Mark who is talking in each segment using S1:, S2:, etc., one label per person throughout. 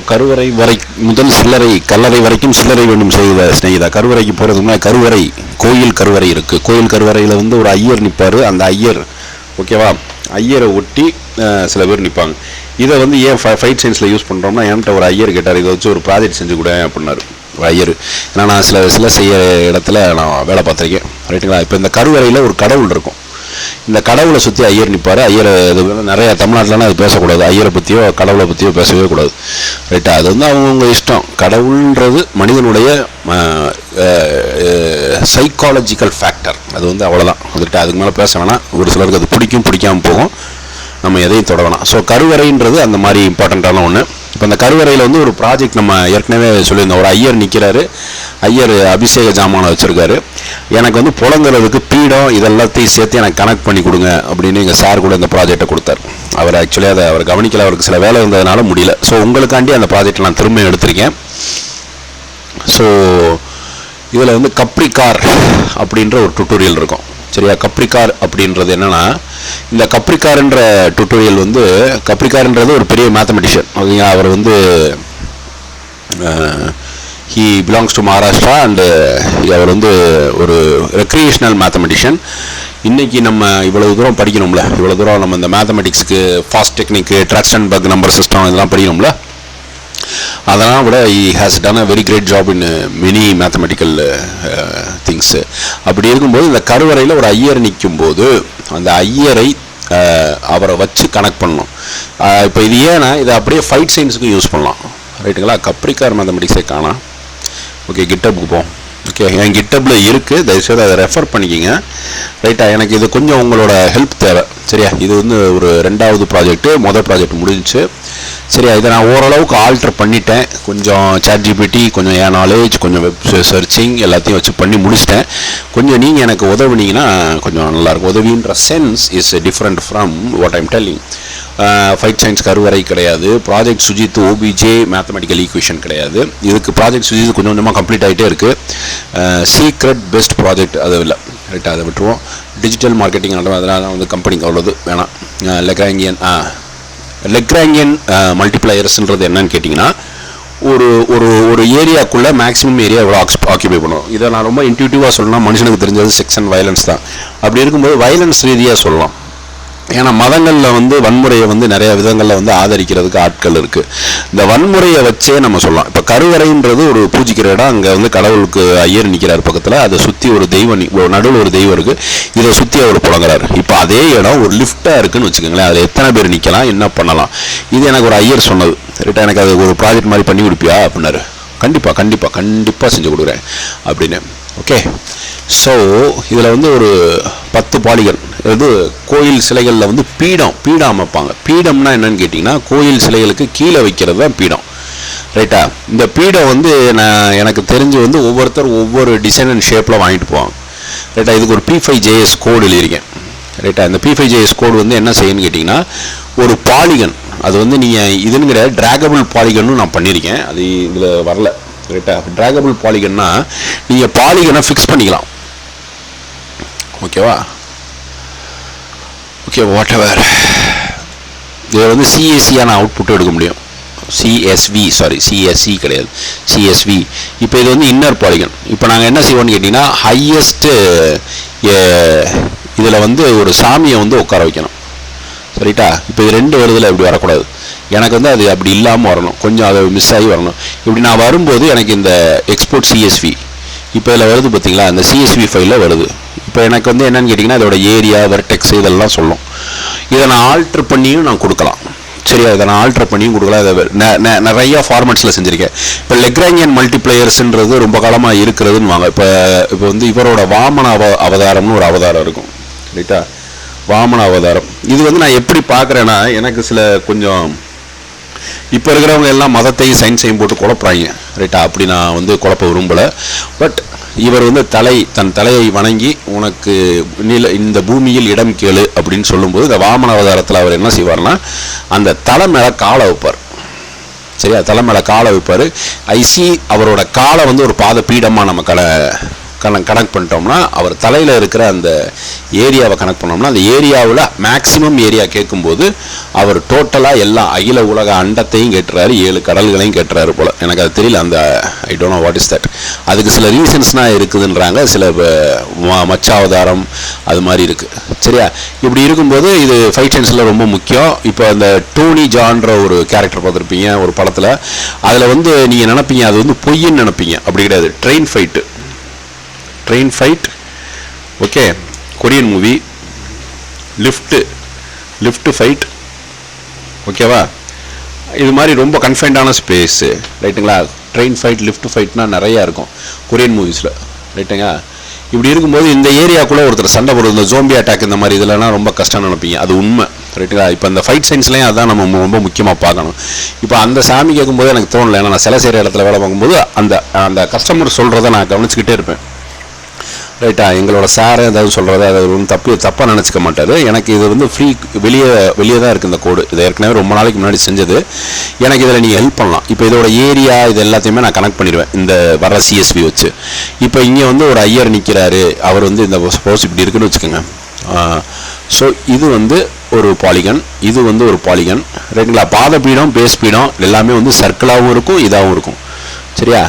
S1: கருவறை வரை முதல் சில்லறை கல்லறை வரைக்கும் சில்லறை வேண்டும் செய்த ஸ்நேகிதா. கருவறைக்கு போகிறதுக்கு கருவறை கோயில் கருவறை இருக்குது. கோயில் கருவறையில் வந்து ஒரு ஐயர் நிற்பார். அந்த ஐயர் ஓகேவா, ஐயரை ஒட்டி சில பேர் நிற்பாங்க. இதை வந்து ஏன் ஃபைட் சயின்ஸில் யூஸ் பண்ணுறோம்னா, என்கிட்ட ஒரு ஐயர் கேட்டார், இதை வச்சு ஒரு ப்ராஜெக்ட் செஞ்சு கூட அப்படின்னாரு ஐயர். ஏன்னா நான் சில செய்ய இடத்துல நான் வேலை பார்த்துருக்கேன், ரைட்டுங்களா. இப்போ இந்த கருவறையில் ஒரு கடவுள் இருக்கும். இந்த கடவுளை சுற்றி ஐயர் நிற்பார். ஐயர் இது நிறைய தமிழ்நாட்டிலலாம் அது பேசக்கூடாது. ஐயரை பற்றியோ கடவுளை பற்றியோ பேசவே கூடாது, ரைட்டா. அது வந்து அவங்கவுங்க இஷ்டம். கடவுள்ன்றது மனிதனுடைய சைக்காலஜிக்கல் ஃபேக்டர். அது வந்து அவ்வளோதான், ரைட்டா. அதுக்கு மேலே பேச வேணாம். ஒரு சிலருக்கு அது பிடிக்கும், பிடிக்காமல் போகும். நம்ம எதையும் தொட வேணாம். ஸோ கருவறைன்றது அந்த மாதிரி இம்பார்ட்டண்ட்டான ஒன்று. இப்போ அந்த கருவறையில் வந்து ஒரு ப்ராஜெக்ட் நம்ம ஏற்கனவே சொல்லியிருந்தோம். ஒரு ஐயர் நிற்கிறாரு. ஐயர் அபிஷேக ஜாமானை வச்சுருக்காரு. எனக்கு வந்து புலங்குறதுக்கு பீடம் இதெல்லாத்தையும் சேர்த்து எனக்கு கனெக்ட் பண்ணி கொடுங்க அப்படின்னு எங்கள் சார் கூட இந்த ப்ராஜெக்டை கொடுத்தார். அவர் ஆக்சுவலி அதை அவர் கவனிக்கல, அவருக்கு சில வேலை இருந்ததுனால முடியல. ஸோ உங்களுக்காண்டி அந்த ப்ராஜெக்ட் நான் திரும்ப எடுத்திருக்கேன். ஸோ இதில் வந்து கப்ரிகார் அப்படின்ற ஒரு டுட்டோரியல் இருக்கும், சரியா. கப்ரிகார் அப்படின்றது என்னென்னா, இந்த கப்ரிகார்ன்ற டுட்டோரியல் வந்து, கப்ரிகார்ன்றது ஒரு பெரிய மேத்தமெட்டிஷியன். அவர் வந்து he belongs to Maharashtra and அவர் வந்து ஒரு ரெக்ரியேஷனல் மேத்தமெட்டிஷியன். இன்றைக்கி நம்ம இவ்வளவு தூரம் படிக்கணும்ல, இவ்வளோ தூரம் நம்ம இந்த மேத்தமெட்டிக்ஸுக்கு ஃபாஸ்ட் டெக்னிக்கு, ட்ராக்ஸ்டன்பர்க் நம்பர் சிஸ்டம் இதெல்லாம் படிக்கணும்ல. அதெல்லாம் விட he has done a very great job in many mathematical things. அப்படி இருக்கும்போது இந்த கருவறையில் ஒரு ஐயர் நிற்கும்போது அந்த ஐயரை அவரை வச்சு கனெக்ட் பண்ணணும். இப்போ இது ஏன்னா இதை அப்படியே ஃபைட் சயின்ஸுக்கும் யூஸ் பண்ணலாம், ரைட்டுங்களா. கப்ரிகார் மேத்தமெட்டிக்ஸை காணாம். ஓகே, கிட்டப்புக்கு போவோம். ஓகே, என் கிட்டப்பில் இருக்குது, தயவுசெய்து அதை ரெஃபர் பண்ணிக்கிங்க, ரைட்டா. எனக்கு இது கொஞ்சம் உங்களோட ஹெல்ப் தேவை, சரியா. இது வந்து ஒரு 2வது ப்ராஜெக்ட்டு. மொதல் ப்ராஜெக்ட் முடிஞ்சிச்சு, சரியா. இதை நான் ஓரளவுக்கு ஆல்டர் பண்ணிட்டேன். கொஞ்சம் ChatGPT, கொஞ்சம் என் நாலேஜ், கொஞ்சம் வெப் சர்ச்சிங் எல்லாத்தையும் வச்சு பண்ணி முடிச்சிட்டேன். கொஞ்சம் நீங்கள் எனக்கு உதவுனீங்கன்னா கொஞ்சம் நல்லாயிருக்கும். உதவின்ற sense is different from what I'm telling. Fight science கருவறை கிடையாது. Project Sujith OBJ mathematical equation கிடையாது. இதுக்கு ப்ராஜெக்ட் சுஜித் கொஞ்சம் கொஞ்சமாக கம்ப்ளீட் ஆகிட்டே இருக்குது. சீக்ரெட் பெஸ்ட் ப்ராஜெக்ட் அது இல்லை, ரைட்டாக. அதை விட்டுருவோம். டிஜிட்டல் மார்க்கெட்டிங் அதெல்லாம் வந்து கம்பெனிக்கு அவ்வளோது வேணாம். லெக்ராங்கியன் மல்டிப்ளையர்ஸ்ன்றது என்னன்னு கேட்டிங்கன்னா, ஒரு ஒரு ஒரு ஏரியாக்குள்ளே மேக்ஸிமம் ஏரியா எவ்வளோ ஆக்கியபை பண்ணுவோம். இதை நான் ரொம்ப இன்ட்யூட்டிவாக சொல்லலாம். மனுஷனுக்கு தெரிஞ்சது செக்ஸ் அண்ட் வயலன்ஸ் தான். அப்படி இருக்கும்போது வயலன்ஸ் ரீதியாக சொல்லலாம். ஏன்னா மதங்களில் வந்து வன்முறையை வந்து நிறைய விதங்களில் வந்து ஆதரிக்கிறதுக்கு ஆட்கள் இருக்குது. இந்த வன்முறையை வச்சே நம்ம சொல்லலாம். இப்போ கருவறைன்றது ஒரு பூஜிக்கிற இடம். அங்கே வந்து கடவுளுக்கு ஐயர் நிற்கிறார் பக்கத்தில். அதை சுற்றி ஒரு தெய்வம், நடுவில் ஒரு தெய்வம் இருக்குது. இதை சுற்றி அவர் புலங்குறாரு. இப்போ அதே இடம் ஒரு லிஃப்டாக இருக்குதுன்னு வச்சுக்கோங்களேன். அதில் எத்தனை பேர் நிற்கலாம், என்ன பண்ணலாம். இது எனக்கு ஒரு ஐயர் சொன்னது, ரைட்டாக. எனக்கு அது ஒரு ப்ராஜெக்ட் மாதிரி பண்ணி கொடுப்பியா அப்படின்னாரு. கண்டிப்பாக கண்டிப்பாக கண்டிப்பாக செஞ்சு கொடுக்குறேன் அப்படின்னு. ஓகே, ஸோ இதில் வந்து ஒரு 10 பாலிகள். இது கோயில் சிலைகளில் வந்து பீடம் அமைப்பாங்க. பீடம்னா என்னன்னு கேட்டிங்கன்னா, கோயில் சிலைகளுக்கு கீழே வைக்கிறது தான் பீடம், ரைட்டா. இந்த பீடம் வந்து எனக்கு தெரிஞ்சு வந்து ஒவ்வொருத்தர் ஒவ்வொரு டிசைன் அண்ட் ஷேப்பில் வாங்கிட்டு போவாங்க, ரைட்டா. இதுக்கு ஒரு P5JS கோடு எழுதியிருக்கேன், ரைட்டா. இந்த P5JS கோடு வந்து என்ன செய்யணும்னு கேட்டிங்கன்னா, ஒரு பாலிகன், அது வந்து நீங்கள் இதுங்கிற ட்ராகபிள் பாலிகன்னு நான் பண்ணியிருக்கேன். அது இதில் வரல, ரைட்டா. ட்ராகபிள் பாலிகன்னா நீங்கள் பாலிகனை ஃபிக்ஸ் பண்ணிக்கலாம், ஓகேவா. Okay, what ever. இதை வந்து CAC-யான அவுட்புட் எடுக்க முடியும். CSV கிடையாது, CSV. இப்போ இது வந்து இன்னர் பாலிகன். இப்போ நாங்கள் என்ன செய்வோம்னு கேட்டிங்கன்னா, ஹையஸ்ட்டு இதில் வந்து ஒரு சாமியை வந்து உட்கார வைக்கணும், சரிட்டா. இப்போ இது 2 வருதில் இப்படி வரக்கூடாது. எனக்கு வந்து அது அப்படி இல்லாமல் வரணும், கொஞ்சம் அதை மிஸ் ஆகி வரணும். இப்படி நான் வரும்போது எனக்கு இந்த எக்ஸ்போர்ட் CSV இப்போ இதில் வருது பார்த்தீங்களா, அந்த CSV ஃபைலில் வருது. இப்போ எனக்கு வந்து என்னென்னு கேட்டிங்கன்னா, இதோட ஏரியா, வெர்டெக்ஸ் இதெல்லாம் சொல்லும். இதை நான் ஆல்ட்ரு பண்ணியும் நான் கொடுக்கலாம், சரியா. இதை நான் ஆல்ட்ரு பண்ணியும் கொடுக்கலாம். இதை நிறையா ஃபார்மேட்ஸில் செஞ்சுருக்கேன். இப்போ லெக்ராங்கியன் மல்டிப்ளையர்ஸ்ன்றது ரொம்ப காலமாக இருக்கிறதுன்னு வாங்க. இப்போ வந்து இவரோட வாமன அவதாரம்னு ஒரு அவதாரம் இருக்கும், ரைட்டா. வாமன அவதாரம் இது வந்து நான் எப்படி பார்க்குறேன்னா, எனக்கு சில கொஞ்சம் இப்போ இருக்கிறவங்க எல்லாம் மதத்தையும் சயின்ஸையும் போட்டு குழப்புறாங்க, ரைட்டா. அப்படி நான் வந்து குழப்ப விரும்பலை. பட் இவர் வந்து தன் தலையை வணங்கி உனக்கு இந்த பூமியில் இடம் கேளு அப்படின்னு சொல்லும்போது, இந்த வாமன அவதாரத்தில் அவர் என்ன செய்வார்னா, அந்த தலை மேலே காலை வைப்பார், சரியா. தலை மேலே காலை வைப்பார். ஐசி அவரோட காலை வந்து ஒரு பாத பீடமாக நம்ம கனெக்ட் பண்ணிட்டோம்னா அவர் தலையில் இருக்கிற அந்த ஏரியாவை கனெக்ட் பண்ணோம்னா அந்த ஏரியாவில் மேக்ஸிமம் ஏரியா கேட்கும்போது அவர் டோட்டலாக எல்லா அகில உலக அண்டத்தையும் கேட்டுறாரு, 7 கடல்களையும் கேட்டுறாரு போல். எனக்கு அது தெரியல, அந்த I don't know what is that. அதுக்கு சில ரீசன்ஸ்னால் இருக்குதுன்றாங்க, சில மச்சாவதாரம் அது மாதிரி இருக்குது. சரியா? இப்படி இருக்கும்போது இது ஃபைட் சயின்ஸில் ரொம்ப முக்கியம். இப்போ அந்த டோனி ஜான்ற ஒரு கேரக்டர் பார்த்துருப்பீங்க ஒரு படத்தில். அதில் வந்து நீங்கள் நினைப்பீங்க அது வந்து பொய்ன்னு நினைப்பீங்க, அப்படி கிடையாது. Train fight okay, Korean movie. Lift fight ஓகேவா? இது மாதிரி ரொம்ப கன்ஃபைன்டான ஸ்பேஸு, ரைட்டுங்களா? ட்ரெயின் ஃபைட், லிஃப்ட் ஃபைட்னா நிறையா இருக்கும் கொரியன் மூவிஸில், ரைட்டுங்க? இப்படி இருக்கும்போது இந்த ஏரியாக்குள்ளே ஒருத்தர் சண்டை போடுறது, இந்த ஜோம்பி அட்டாக் இந்த மாதிரி இதெல்லாம் ரொம்ப கஷ்டம்னு நினைப்பீங்க, அது உண்மை, ரைட்டுங்களா? இப்போ இந்த ஃபைட் சயின்ஸ்லேயும் அதான் நம்ம ரொம்ப முக்கியமாக பார்க்கணும். இப்போ அந்த சாமி கேட்கும்போது எனக்கு தோணலை, ஏன்னா நான் சில செய்கிற இடத்துல வேலை பார்க்கும்போது அந்த கஸ்டமர் சொல்கிறத நான் கவனிச்சுக்கிட்டே இருப்பேன், ரைட்டா? எங்களோட சாரை ஏதாவது சொல்கிறது அதை ஒன்றும் தப்பாக நினச்சிக்க மாட்டார். எனக்கு இது வந்து வெளியே தான் இருக்குது இந்த கோடு. இது ஏற்கனவே ரொம்ப நாளைக்கு முன்னாடி செஞ்சது. எனக்கு இதில் நீங்கள் ஹெல்ப் பண்ணலாம். இப்போ இதோட ஏரியா இது எல்லாத்தையுமே நான் கனெக்ட் பண்ணிடுவேன் இந்த வர சிஎஸ்பி வச்சு. இப்போ இங்கே வந்து ஒரு ஐயர் நிற்கிறாரு, அவர் வந்து இந்த சப்போஸ் இப்படி இருக்குன்னு வச்சுக்கோங்க. ஸோ இது வந்து ஒரு பாலிகன், இது வந்து ஒரு பாலிகன், ரைட்டுங்களா? பாதபீடம், பேஸ் பீடம் எல்லாமே வந்து சர்க்கிளாகவும் இருக்கும், இதாகவும் இருக்கும். சரியா?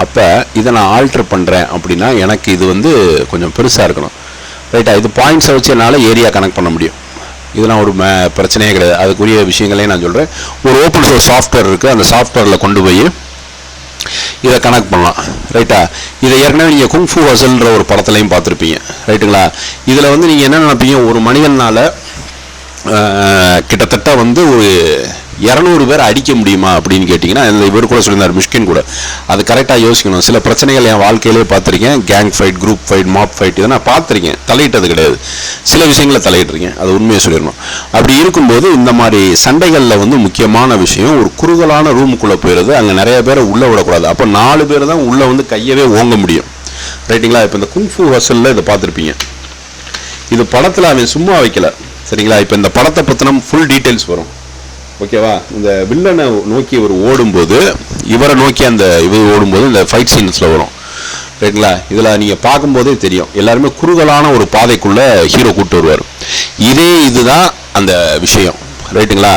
S1: அப்போ இதை நான் ஆல்ட்ரு பண்ணுறேன் அப்படின்னா எனக்கு இது வந்து கொஞ்சம் பெருசாக இருக்கணும், ரைட்டா? இது பாயிண்ட்ஸை வச்சு என்னால் ஏரியா கனெக்ட் பண்ண முடியும். இதெல்லாம் ஒரு பிரச்சனையே கிடையாது. அதுக்குரிய விஷயங்களையும் நான் சொல்கிறேன். ஒரு ஓப்பன் சோர்ஸ் சாஃப்ட்வேர் இருக்குது, அந்த சாஃப்ட்வேரில் கொண்டு போய் இதை கனெக்ட் பண்ணலாம், ரைட்டா? இதை ஏற்கனவே நீங்கள் குங்ஃபூ ஹசல்ன்ற ஒரு படத்துலையும் பார்த்துருப்பீங்க, ரைட்டுங்களா? இதில் வந்து நீங்கள் என்ன நினைப்பீங்க, ஒரு மனிதனால் கிட்டத்தட்ட வந்து ஒரு 200 பேர் அடிக்க முடியுமா அப்படின்னு கேட்டிங்கன்னா, இந்த இவர் கூட சொல்லியிருந்தார் மிஷ்கின் கூட. அது கரெக்டாக யோசிக்கணும். சில பிரச்சனைகள் என் வாழ்க்கையிலே பார்த்துருக்கேன். Gang fight, group fight, mop fight, இதை நான் பார்த்துருக்கேன். தலையிட்டது கிடையாது, சில விஷயங்களை தலையிட்டுருக்கேன், அது உண்மையை சொல்லிடணும். அப்படி இருக்கும்போது இந்த மாதிரி சண்டைகளில் வந்து முக்கியமான விஷயம் ஒரு குறுகலான ரூமுக்குள்ளே போயிடுது. அங்கே நிறைய பேரை உள்ளே விடக்கூடாது. அப்போ 4 பேர் தான் உள்ளே வந்து கையவே ஓங்க முடியும், ரைட்டுங்களா? இப்போ இந்த குங்ஃபூ ஹசலில் இதை பார்த்துருப்பீங்க. இது படத்தில் அவன் சும்மா வைக்கல, சரிங்களா? இப்போ இந்த படத்தை பற்றின ஃபுல் டீட்டெயில்ஸ் வரும், ஓகேவா? இந்த வில்லனை நோக்கி இவர் ஓடும்போது, இவரை நோக்கி அந்த இவர் ஓடும்போது இந்த ஃபைட் சீன்ஸில் வரும், ரைட்டுங்களா? இதில் நீங்கள் பார்க்கும்போதே தெரியும், எல்லாருமே குறுகலான ஒரு பாதைக்குள்ளே ஹீரோ கூப்பிட்டு வருவார். இதுதான் அந்த விஷயம், ரைட்டுங்களா?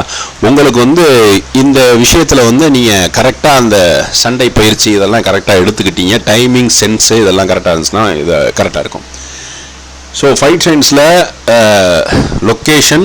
S1: உங்களுக்கு வந்து இந்த விஷயத்தில் வந்து நீங்கள் கரெக்டாக அந்த சண்டை பயிற்சி இதெல்லாம் கரெக்டாக எடுத்துக்கிட்டீங்க, டைமிங் சென்ஸு இதெல்லாம் கரெக்டாக இருந்துச்சுன்னா இது கரெக்டாக இருக்கும். ஸோ ஃபைட் சயின்ஸில் லொக்கேஷன்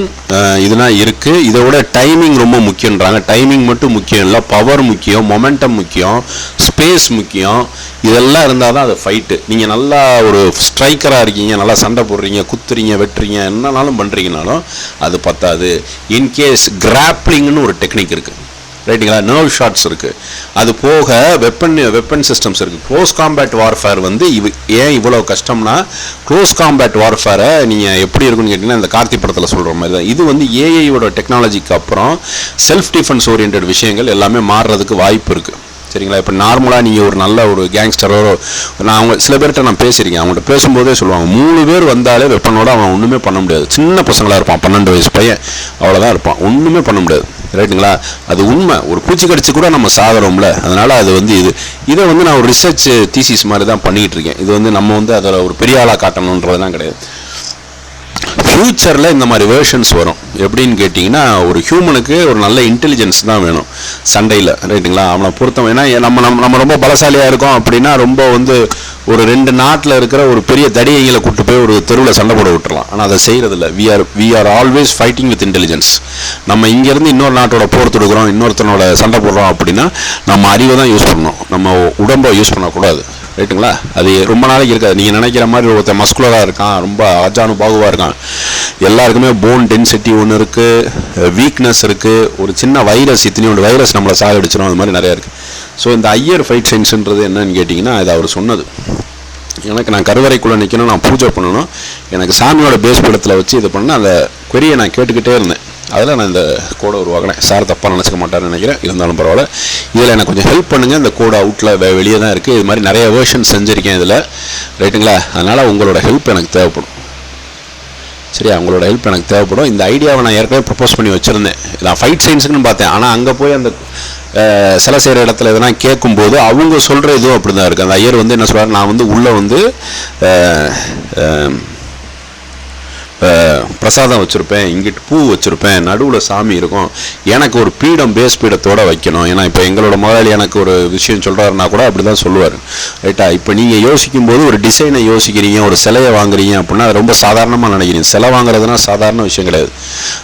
S1: இதெல்லாம் இருக்குது. இதோட டைமிங் ரொம்ப முக்கியன்றாங்க. டைமிங் மட்டும் முக்கியம் இல்லை, பவர் முக்கியம், மொமெண்டம் முக்கியம், ஸ்பேஸ் முக்கியம். இதெல்லாம் இருந்தால் தான் அது ஃபைட்டு. நீங்கள் நல்லா ஒரு ஸ்ட்ரைக்கராக இருக்கீங்க, நல்லா சண்டை போடுறீங்க, குத்துறீங்க, வெட்டுறீங்க, என்னன்னாலும் பண்ணுறீங்கனாலும் அது பத்தாது. இன்கேஸ் கிராப்ளிங்னு ஒரு டெக்னிக் இருக்குது, ரைட்டுங்களா? நர்வ் ஷாட்ஸ் இருக்குது. அது போக வெப்பன் சிஸ்டம்ஸ் இருக்குது. க்ளோஸ் காம்பேட் வார்ஃபேர் வந்து ஏன் இவ்வளோ கஷ்டம்னா, க்ளோஸ் காம்பேட் வார்ஃபேரை நீங்கள் எப்படி இருக்குன்னு கேட்டிங்கன்னா இந்த கார்த்தி படத்தில் சொல்கிற மாதிரி தான். இது வந்து ஏஐயோட டெக்னாலஜிக்கு அப்புறம் செல்ஃப் டிஃபென்ஸ் ஓரியன்ட் விஷயங்கள் எல்லாமே மாறுறதுக்கு வாய்ப்பு இருக்குது, சரிங்களா? இப்போ நார்மலாக நீங்கள் ஒரு நல்ல ஒரு கேங்ஸ்டரோ, நான் சில பேர்கிட்ட நான் பேசியிருக்கேன், அவங்கள்ட்ட பேசும்போதே சொல்லுவாங்க 3 பேர் வந்தாலே வெப்பனோட அவன் ஒன்றுமே பண்ண முடியாது. சின்ன பசங்களாக இருப்பான், 12 வயசு பையன், அவ்வளோதான் இருப்பான், ஒன்றுமே பண்ண முடியாது, ரைட்டுங்களா? அது உண்மை. ஒரு பூச்சி கடிச்சு கூட நம்ம சாகிறோம்ல, அதனால் அது வந்து இதை வந்து நான் ஒரு ரிசர்ச் தீசிஸ் மாதிரி தான் பண்ணிக்கிட்டு இருக்கேன். இது வந்து நம்ம வந்து அதில் ஒரு பெரிய ஆளாக காட்டணுன்றதுலாம் கிடையாது. ஃப்யூச்சரில் இந்த மாதிரி வேர்ஷன்ஸ் வரும். எப்படின்னு கேட்டிங்கன்னா, ஒரு ஹியூமனுக்கு ஒரு நல்ல இன்டெலிஜென்ஸ் தான் வேணும் சண்டையில், ரைட்டுங்களா? அவனை பொறுத்தவன். ஏன்னா நம்ம ரொம்ப பலசாலியாக இருக்கோம் அப்படின்னா ரொம்ப வந்து ஒரு 2 நாட்டில் இருக்கிற ஒரு பெரிய தடியங்களை கூப்பிட்டு போய் ஒரு தெருவில் சண்டை போட விட்டுறலாம். ஆனால் அதை செய்கிறதில்ல. We are always fighting with intelligence. நம்ம இங்கேருந்து இன்னொரு நாட்டோட போர் தொடுக்கிறோம், இன்னொருத்தனோட சண்டை போடுறோம் அப்படின்னா நம்ம அறிவை தான் யூஸ் பண்ணணும், நம்ம உடம்பை யூஸ் பண்ணக்கூடாது, ரைட்டுங்களா? அது ரொம்ப நாளைக்கு இருக்காது. நீங்கள் நினைக்கிற மாதிரி ஒருத்தர் மஸ்குலராக இருக்கான், ரொம்ப ஆஜானு பாகுவாக இருக்கான், எல்லாருக்குமே போன் டென்சிட்டி ஒன்று இருக்குது, வீக்னஸ் இருக்குது, ஒரு சின்ன வைரஸ், இத்தனையோட வைரஸ் நம்மளை சாகடிச்சிடும், அது மாதிரி நிறையா இருக்குது. ஸோ இந்த ஐயர் ஃபைட் சயின்ஸுன்றது என்னன்னு கேட்டிங்கன்னா, இது அவர் சொன்னது. எனக்கு நான் கருவறைக்குள்ளே நிற்கணும், நான் பூஜை பண்ணணும், எனக்கு சாமியோட பேஸ் படத்தில் வச்சு இது பண்ண அந்த கொரியை நான் கேட்டுக்கிட்டே இருந்தேன். அதில் நான் இந்த கோடை உருவாக்கினேன். சார் தப்பாக நினச்சிக்க மாட்டார்னு நினைக்கிறேன், இருந்தாலும் பரவாயில்ல. இதில் எனக்கு கொஞ்சம் ஹெல்ப் பண்ணுங்கள். இந்த கோடை அவுட்டில் வெளியே தான் இருக்குது. இது மாதிரி நிறைய வேர்ஷன் செஞ்சுருக்கேன் இதில், ரைட்டுங்களா? அதனால் உங்களோட ஹெல்ப் எனக்கு தேவைப்படும். சரியா? அவங்களோட ஹெல்ப் எனக்கு தேவைப்படும். இந்த ஐடியாவை நான் ஏற்கனவே ப்ரப்போஸ் பண்ணி வச்சுருந்தேன். நான் ஃபைட் சயின்ஸுக்குன்னு பார்த்தேன். ஆனால் அங்கே போய் அந்த சிலை செய்கிற இடத்துல எதனா கேட்கும்போது அவங்க சொல்கிற இதுவும் அப்படி தான் இருக்குது. அந்த ஐயர் வந்து என்ன சொல்கிறார், நான் வந்து உள்ளே வந்து பிரசாதம் வச்சுருப்பேன், இங்கிட்டு பூ வச்சுருப்பேன், நடுவில் சாமி இருக்கும், எனக்கு ஒரு பீடம் பேஸ் பீடத்தோடு வைக்கணும். ஏன்னா இப்போ எங்களோட முதலாளி எனக்கு ஒரு விஷயம் சொல்கிறாருன்னா கூட அப்படி தான் சொல்லுவார். ரைட்டா? இப்போ நீங்கள் யோசிக்கும்போது ஒரு டிசைனை யோசிக்கிறீங்க, ஒரு சிலையை வாங்குறீங்க அப்படின்னா அது ரொம்ப சாதாரணமாக நினைக்கிறீங்க. சிலை வாங்குறதுனா சாதாரண விஷயம் கிடையாது.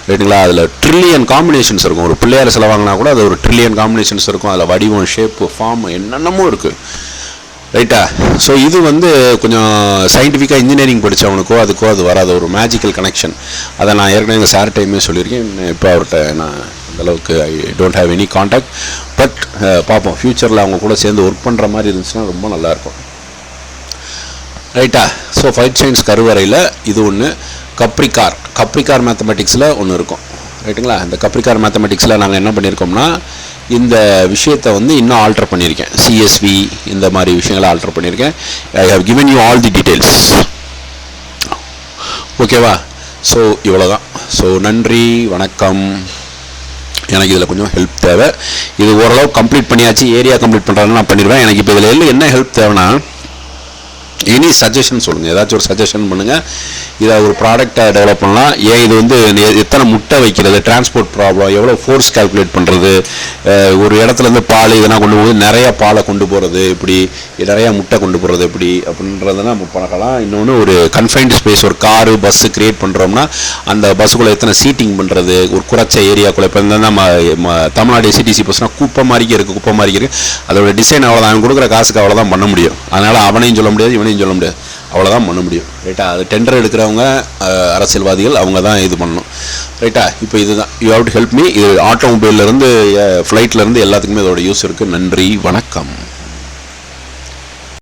S1: ரைட்டுங்களா? அதில் ட்ரில்லியன் காம்பினேஷன்ஸ் இருக்கும். ஒரு பிள்ளையார் சிலை வாங்கினா கூட அது ஒரு ட்ரில்லியன் காம்பினேஷன்ஸ் இருக்கும். அதில் வடிவம், ஷேப்பு, ஃபார்ம் என்னென்னமோ இருக்குது. ரைட்டா? ஸோ இது வந்து கொஞ்சம் சயின்டிஃபிக்காக இன்ஜினியரிங் படித்தவனுக்கோ அதுக்கோ அது வராத ஒரு மேஜிக்கல் கனெக்ஷன். அதை நான் ஏற்கனவே எங்கள் சார் டைமே சொல்லியிருக்கேன். இப்போ அவர்கிட்ட நான் அந்தளவுக்கு I don't have any contact. But பார்ப்போம், ஃப்யூச்சரில் அவங்க கூட சேர்ந்து ஒர்க் பண்ணுற மாதிரி இருந்துச்சுன்னா ரொம்ப நல்லாயிருக்கும். ரைட்டா? ஸோ ஃபைட் சயின்ஸ் கருவறையில் இது ஒன்று. கப்ரிகார் மேத்தமெட்டிக்ஸில் ஒன்று இருக்கும். ரைட்டுங்களா? இந்த கப்ரிகார் மேத்தமெட்டிக்ஸில் நாங்கள் என்ன பண்ணியிருக்கோம்னா இந்த விஷயத்தை வந்து இன்னும் ஆல்டர் பண்ணியிருக்கேன். சிஎஸ்வி இந்த மாதிரி விஷயங்களை ஆல்டர் பண்ணியிருக்கேன். I have given you all the details. ஓகேவா? ஸோ இவ்வளோதான். ஸோ நன்றி, வணக்கம். எனக்கு இதில் கொஞ்சம் ஹெல்ப் தேவை. இது ஓரளவு கம்ப்ளீட் பண்ணியாச்சு. ஏரியா கம்ப்ளீட் பண்ணுறதுன்னு நான் பண்ணிடுவேன். எனக்கு இப்போ இதில் என்ன ஹெல்ப் தேவைன்னா, எனி சஜஷன் சொல்லுங்கள். ஏதாச்சும் ஒரு சஜஷன் பண்ணுங்கள். இதை ஒரு ப்ராடக்டை டெவலப் பண்ணலாம். ஏன் இது வந்து எத்தனை முட்டை வைக்கிறது, டிரான்ஸ்போர்ட் ப்ராப்ளம், எவ்வளோ ஃபோர்ஸ் கால்குலேட் பண்ணுறது, ஒரு இடத்துலேருந்து பால் இதெல்லாம் கொண்டு போது நிறைய பாலை கொண்டு போகிறது எப்படி, நிறையா முட்டை கொண்டு போகிறது எப்படி அப்படின்றதெல்லாம் நம்ம பார்க்கலாம். இன்னொன்று ஒரு கன்ஃபைன்டு ஸ்பேஸ், ஒரு காரு பஸ்ஸு க்ரியேட் பண்ணுறோம்னா அந்த பஸ்ஸுக்குள்ளே எத்தனை சீட்டிங் பண்ணுறது, ஒரு குறைச்ச ஏரியாக்குள்ளே. இப்போ நம்ம தமிழ்நாடு சிடிசி பஸ்னால் குப்பை மாதிரி இருக்குது. அதோட டிசைன் அவ்வளோதான், அவன் கொடுக்குற காசுக்கு அவ்வளோதான் பண்ண முடியும். அதனால் அவனையும் சொல்ல முடியாது, இவனையும் சொல்ல முடியாது. அவ்வளோதான் பண்ண முடியும். ரைட்டா? அது டெண்டர் எடுக்கிறவங்க அரசியல்வாதிகள், அவங்க தான் இது பண்ணணும். ரைட்டா? இப்போ இதுதான், you have to help me. இது ஆட்டோமொபைல்லேருந்து ஃப்ளைட்லேருந்து எல்லாத்துக்குமே இதோட யூஸ் இருக்குது. நன்றி, வணக்கம்.